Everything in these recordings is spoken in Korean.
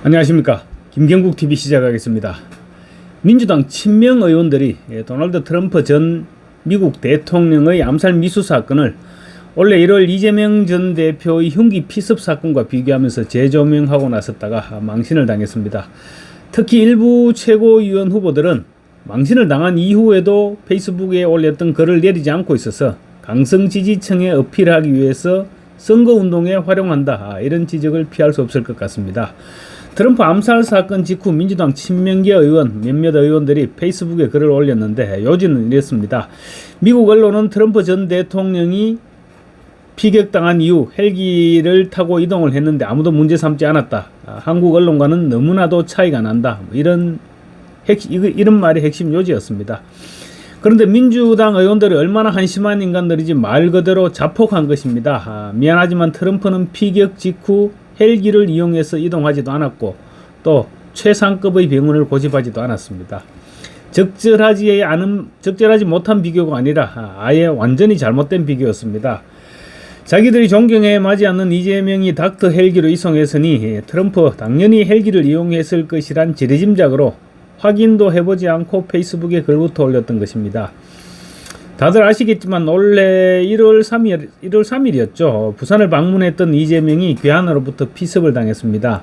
안녕하십니까. 김경국TV 시작하겠습니다. 민주당 친명 의원들이 도널드 트럼프 전 미국 대통령의 암살 미수 사건을 올해 1월 이재명 전 대표의 흉기 피습 사건과 비교하면서 재조명하고 나섰다가 망신을 당했습니다. 특히 일부 최고위원 후보들은 망신을 당한 이후에도 페이스북에 올렸던 글을 내리지 않고 있어서 강성 지지층에 어필하기 위해서 선거운동에 활용한다, 이런 지적을 피할 수 없을 것 같습니다. 트럼프 암살 사건 직후 민주당 친명계 의원 몇몇 의원들이 페이스북에 글을 올렸는데 요지는 이랬습니다. 미국 언론은 트럼프 전 대통령이 피격당한 이후 헬기를 타고 이동을 했는데 아무도 문제 삼지 않았다. 한국 언론과는 너무나도 차이가 난다. 이런 말이 핵심 요지였습니다. 그런데 민주당 의원들이 얼마나 한심한 인간들이지 말 그대로 자폭한 것입니다. 미안하지만 트럼프는 피격 직후 헬기를 이용해서 이동하지도 않았고 또 최상급의 병원을 고집하지도 않았습니다. 적절하지 못한 비교가 아니라 아예 완전히 잘못된 비교였습니다. 자기들이 존경해 마지 않는 이재명이 닥터 헬기로 이송했으니 트럼프 당연히 헬기를 이용했을 것이란 지레짐작으로 확인도 해보지 않고 페이스북에 글부터 올렸던 것입니다. 다들 아시겠지만 원래 1월 3일이었죠. 부산을 방문했던 이재명이 괴한으로부터 피습을 당했습니다.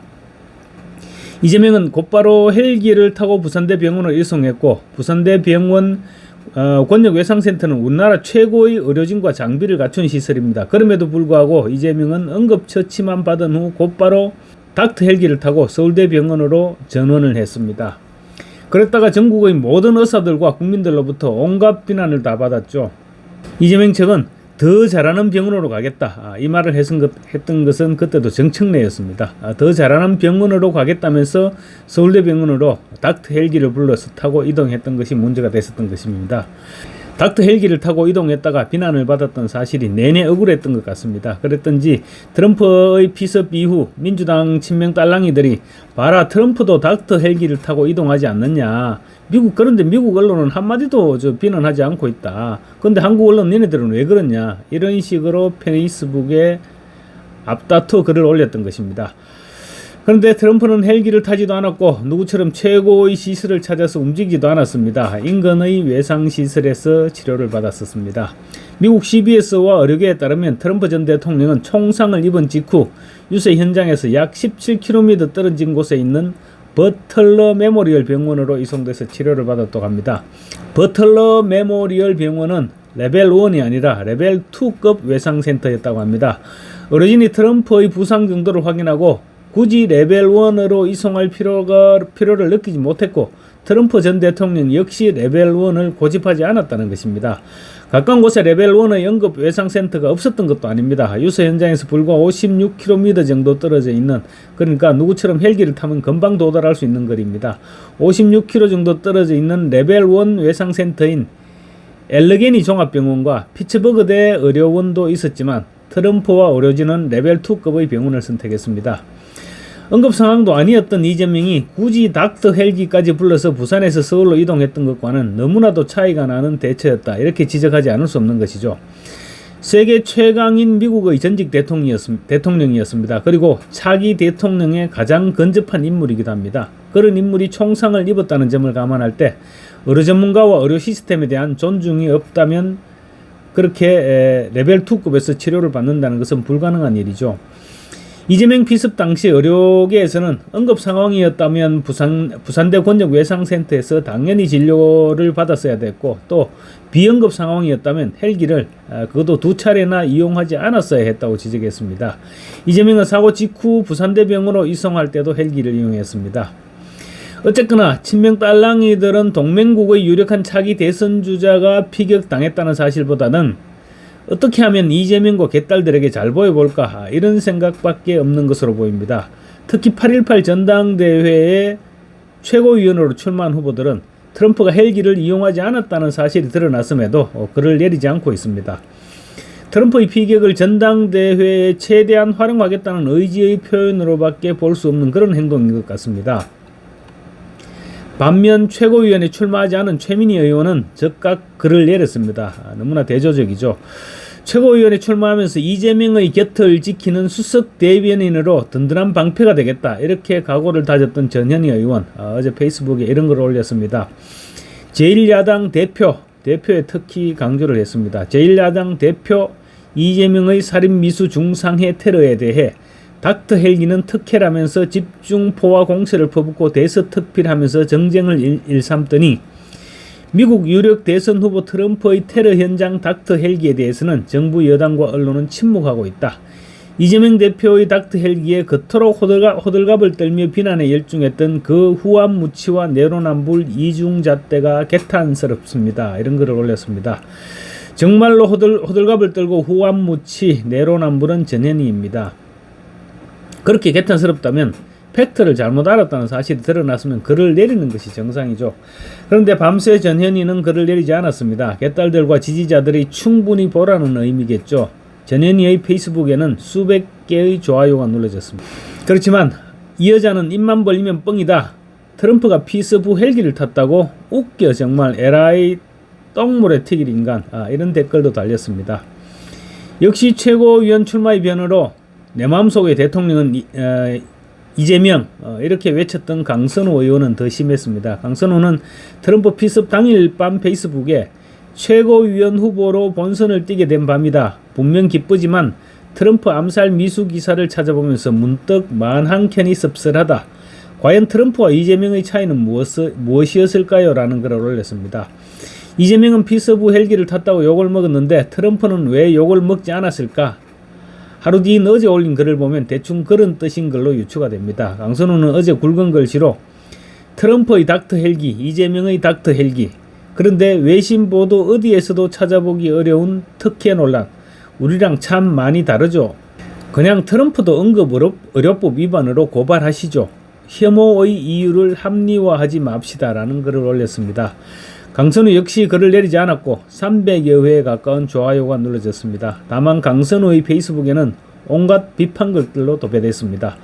이재명은 곧바로 헬기를 타고 부산대 병원을 이송했고 부산대 병원 권역외상센터는 우리나라 최고의 의료진과 장비를 갖춘 시설입니다. 그럼에도 불구하고 이재명은 응급처치만 받은 후 곧바로 닥터 헬기를 타고 서울대 병원으로 전원을 했습니다. 그랬다가 전국의 모든 의사들과 국민들로부터 온갖 비난을 다 받았죠. 이재명 측은 더 잘하는 병원으로 가겠다, 이 말을 했던 것은 그때도 정청래였습니다. 더 잘하는 병원으로 가겠다면서 서울대 병원으로 닥터 헬기를 불러서 타고 이동했던 것이 문제가 됐었던 것입니다. 닥터 헬기를 타고 이동했다가 비난을 받았던 사실이 내내 억울했던 것 같습니다. 그랬던지 트럼프의 피습 이후 민주당 친명 딸랑이들이 봐라, 트럼프도 닥터 헬기를 타고 이동하지 않느냐, 그런데 미국 언론은 한마디도 비난하지 않고 있다. 그런데 한국 언론 얘네들은 왜 그러냐, 이런 식으로 페이스북에 앞다퉈 글을 올렸던 것입니다. 그런데 트럼프는 헬기를 타지도 않았고 누구처럼 최고의 시설을 찾아서 움직이지도 않았습니다. 인근의 외상시설에서 치료를 받았었습니다. 미국 CBS와 의료계에 따르면 트럼프 전 대통령은 총상을 입은 직후 유세 현장에서 약 17km 떨어진 곳에 있는 버틀러 메모리얼 병원으로 이송돼서 치료를 받았다고 합니다. 버틀러 메모리얼 병원은 레벨 1이 아니라 레벨 2급 외상센터였다고 합니다. 의료진이 트럼프의 부상 정도를 확인하고 굳이 레벨 1으로 이송할 필요를 느끼지 못했고 트럼프 전 대통령 역시 레벨 1을 고집하지 않았다는 것입니다. 가까운 곳에 레벨 1의 응급 외상센터가 없었던 것도 아닙니다. 유서 현장에서 불과 56km 정도 떨어져 있는, 그러니까 누구처럼 헬기를 타면 금방 도달할 수 있는 거리입니다. 56km 정도 떨어져 있는 레벨 1 외상센터인 엘러게니 종합병원과 피츠버그대 의료원도 있었지만 트럼프와 의료진은 레벨 2급의 병원을 선택했습니다. 응급 상황도 아니었던 이재명이 굳이 닥터 헬기까지 불러서 부산에서 서울로 이동했던 것과는 너무나도 차이가 나는 대처였다, 이렇게 지적하지 않을 수 없는 것이죠. 세계 최강인 미국의 전직 대통령이었습니다. 그리고 차기 대통령의 가장 근접한 인물이기도 합니다. 그런 인물이 총상을 입었다는 점을 감안할 때 의료 전문가와 의료 시스템에 대한 존중이 없다면 그렇게 레벨 2급에서 치료를 받는다는 것은 불가능한 일이죠. 이재명 피습 당시 의료계에서는 응급 상황이었다면 부산대 권역외상센터에서 당연히 진료를 받았어야 됐고 또 비응급 상황이었다면 헬기를 그것도 2차례나 이용하지 않았어야 했다고 지적했습니다. 이재명은 사고 직후 부산대 병원으로 이송할 때도 헬기를 이용했습니다. 어쨌거나 친명 딸랑이들은 동맹국의 유력한 차기 대선 주자가 피격당했다는 사실보다는 어떻게 하면 이재명과 개딸들에게 잘 보여볼까, 이런 생각밖에 없는 것으로 보입니다. 특히 8.18 전당대회에 최고위원으로 출마한 후보들은 트럼프가 헬기를 이용하지 않았다는 사실이 드러났음에도 글을 내리지 않고 있습니다. 트럼프의 피격을 전당대회에 최대한 활용하겠다는 의지의 표현으로밖에 볼 수 없는 그런 행동인 것 같습니다. 반면 최고위원에 출마하지 않은 최민희 의원은 즉각 글을 내렸습니다. 너무나 대조적이죠. 최고위원에 출마하면서 이재명의 곁을 지키는 수석 대변인으로 든든한 방패가 되겠다, 이렇게 각오를 다졌던 전현희 의원, 어제 페이스북에 이런 글을 올렸습니다. 제1야당 대표에 특히 강조를 했습니다. 제1야당 대표 이재명의 살인미수 중상해 테러에 대해 닥터 헬기는 특혜라면서 집중포화 공세를 퍼붓고 대서특필하면서 정쟁을 일삼더니 미국 유력 대선 후보 트럼프의 테러 현장 닥터 헬기에 대해서는 정부 여당과 언론은 침묵하고 있다. 이재명 대표의 닥터 헬기에 그토록 호들갑을 떨며 비난에 열중했던 그 후암무치와 내로남불 이중잣대가 개탄스럽습니다. 이런 글을 올렸습니다. 정말로 호들갑을 떨고 후암무치 내로남불은 전현희입니다. 그렇게 개탄스럽다면 팩트를 잘못 알았다는 사실이 드러났으면 글을 내리는 것이 정상이죠. 그런데 밤새 전현희는 글을 내리지 않았습니다. 개딸들과 지지자들이 충분히 보라는 의미겠죠. 전현희의 페이스북에는 수백 개의 좋아요가 눌러졌습니다. 그렇지만 이 여자는 입만 벌리면 뻥이다. 트럼프가 피스부 헬기를 탔다고? 웃겨 정말. 에라이 똥물에 튀길 인간. 이런 댓글도 달렸습니다. 역시 최고위원 출마의 변으로 내 마음속의 대통령은 이재명, 이렇게 외쳤던 강선우 의원은 더 심했습니다. 강선우는 트럼프 피습 당일 밤 페이스북에 최고위원 후보로 본선을 뛰게 된 밤이다. 분명 기쁘지만 트럼프 암살 미수 기사를 찾아보면서 문득 마음 한켠이 씁쓸하다. 과연 트럼프와 이재명의 차이는 무엇이었을까요? 라는 글을 올렸습니다. 이재명은 피서부 헬기를 탔다고 욕을 먹었는데 트럼프는 왜 욕을 먹지 않았을까? 하루 뒤인 어제 올린 글을 보면 대충 그런 뜻인 걸로 유추가 됩니다. 강선우는 어제 굵은 글씨로 트럼프의 닥터 헬기, 이재명의 닥터 헬기, 그런데 외신 보도 어디에서도 찾아보기 어려운 특혜 논란, 우리랑 참 많이 다르죠. 그냥 트럼프도 응급의료법 위반으로 고발하시죠. 혐오의 이유를 합리화하지 맙시다라는 글을 올렸습니다. 강선우 역시 글을 내리지 않았고 300여 회에 가까운 좋아요가 눌러졌습니다. 다만 강선우의 페이스북에는 온갖 비판글들로 도배됐습니다.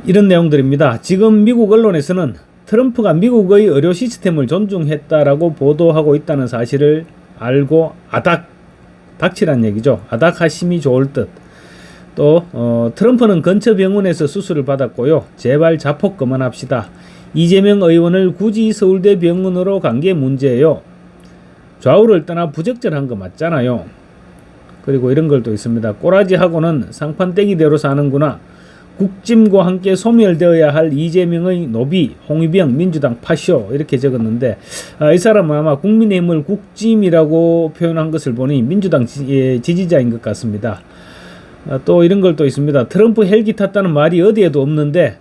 이런 내용들입니다. 지금 미국 언론에서는 트럼프가 미국의 의료 시스템을 존중했다라고 보도하고 있다는 사실을 알고 닥치란 얘기죠. 아닥하심이 좋을 듯. 또 트럼프는 근처 병원에서 수술을 받았고요. 제발 자폭 그만합시다. 이재명 의원을 굳이 서울대 병원으로 간 게 문제예요. 좌우를 떠나 부적절한 거 맞잖아요. 그리고 이런 글도 있습니다. 꼬라지하고는 상판떼기대로 사는구나. 국짐과 함께 소멸되어야 할 이재명의 노비, 홍위병, 민주당 파쇼, 이렇게 적었는데 이 사람은 아마 국민의힘을 국짐이라고 표현한 것을 보니 민주당 지지자인 것 같습니다. 또 이런 글도 있습니다. 트럼프 헬기 탔다는 말이 어디에도 없는데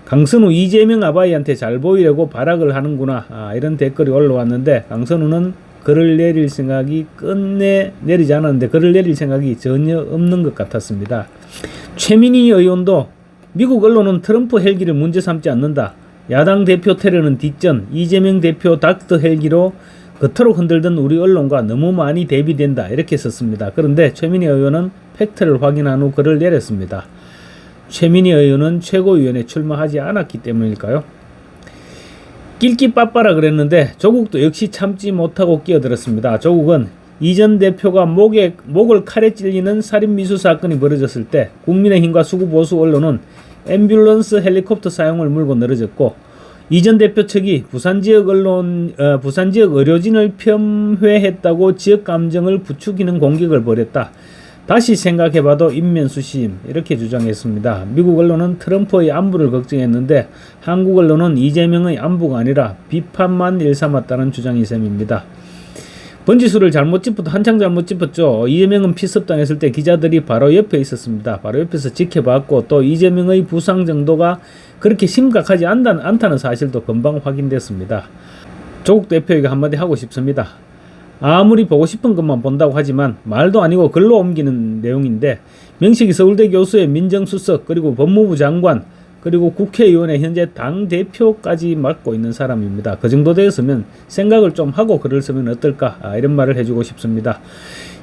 강선우 이재명 아바이한테 잘 보이려고 발악을 하는구나. 이런 댓글이 올라왔는데 강선우는 글을 내릴 생각이 끝내 내리지 않았는데 글을 내릴 생각이 전혀 없는 것 같았습니다. 최민희 의원도 미국 언론은 트럼프 헬기를 문제 삼지 않는다. 야당 대표 테러는 뒷전, 이재명 대표 닥터 헬기로 그토록 흔들던 우리 언론과 너무 많이 대비된다. 이렇게 썼습니다. 그런데 최민희 의원은 팩트를 확인한 후 글을 내렸습니다. 최민희 의원은 최고위원에 출마하지 않았기 때문일까요? 낄끼빠빠라 그랬는데 조국도 역시 참지 못하고 끼어들었습니다. 조국은 이 전 대표가 목을 칼에 찔리는 살인미수 사건이 벌어졌을 때 국민의힘과 수구보수 언론은 앰뷸런스 헬리콥터 사용을 물고 늘어졌고 이 전 대표 측이 부산 지역 의료진을 폄훼했다고 지역 감정을 부추기는 공격을 벌였다. 다시 생각해봐도 인면수심, 이렇게 주장했습니다. 미국 언론은 트럼프의 안부를 걱정했는데 한국 언론은 이재명의 안부가 아니라 비판만 일삼았다는 주장이 셈입니다. 번지수를 한창 잘못 짚었죠. 이재명은 피습당했을 때 기자들이 바로 옆에 있었습니다. 바로 옆에서 지켜봤고 또 이재명의 부상 정도가 그렇게 심각하지 않다는 사실도 금방 확인됐습니다. 조국 대표에게 한마디 하고 싶습니다. 아무리 보고 싶은 것만 본다고 하지만 말도 아니고 글로 옮기는 내용인데 명식이 서울대 교수의 민정수석 그리고 법무부 장관 그리고 국회의원의 현재 당대표까지 맡고 있는 사람입니다. 그 정도 되었으면 생각을 좀 하고 글을 쓰면 어떨까, 이런 말을 해주고 싶습니다.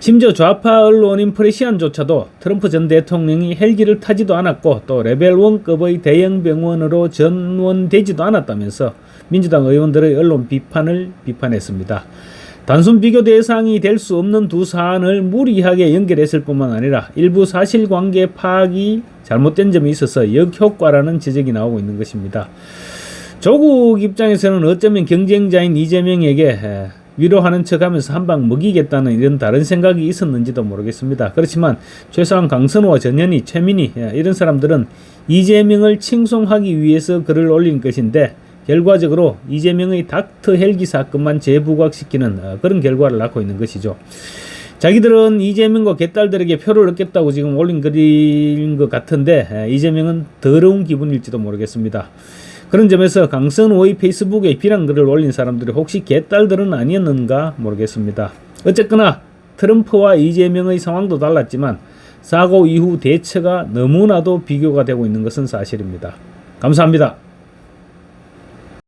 심지어 좌파 언론인 프레시안조차도 트럼프 전 대통령이 헬기를 타지도 않았고 또 레벨 1급의 대형 병원으로 전원되지도 않았다면서 민주당 의원들의 언론 비판을 비판했습니다. 단순 비교 대상이 될 수 없는 두 사안을 무리하게 연결했을 뿐만 아니라 일부 사실관계 파악이 잘못된 점이 있어서 역효과라는 지적이 나오고 있는 것입니다. 조국 입장에서는 어쩌면 경쟁자인 이재명에게 위로하는 척하면서 한 방 먹이겠다는 이런 다른 생각이 있었는지도 모르겠습니다. 그렇지만 최소한 강선호와 전현희, 최민희 이런 사람들은 이재명을 칭송하기 위해서 글을 올린 것인데 결과적으로 이재명의 닥터 헬기 사건만 재부각시키는 그런 결과를 낳고 있는 것이죠. 자기들은 이재명과 개딸들에게 표를 얻겠다고 지금 올린 글인 것 같은데 이재명은 더러운 기분일지도 모르겠습니다. 그런 점에서 강선호의 페이스북에 비난글을 올린 사람들이 혹시 개딸들은 아니었는가 모르겠습니다. 어쨌거나 트럼프와 이재명의 상황도 달랐지만 사고 이후 대처가 너무나도 비교가 되고 있는 것은 사실입니다. 감사합니다.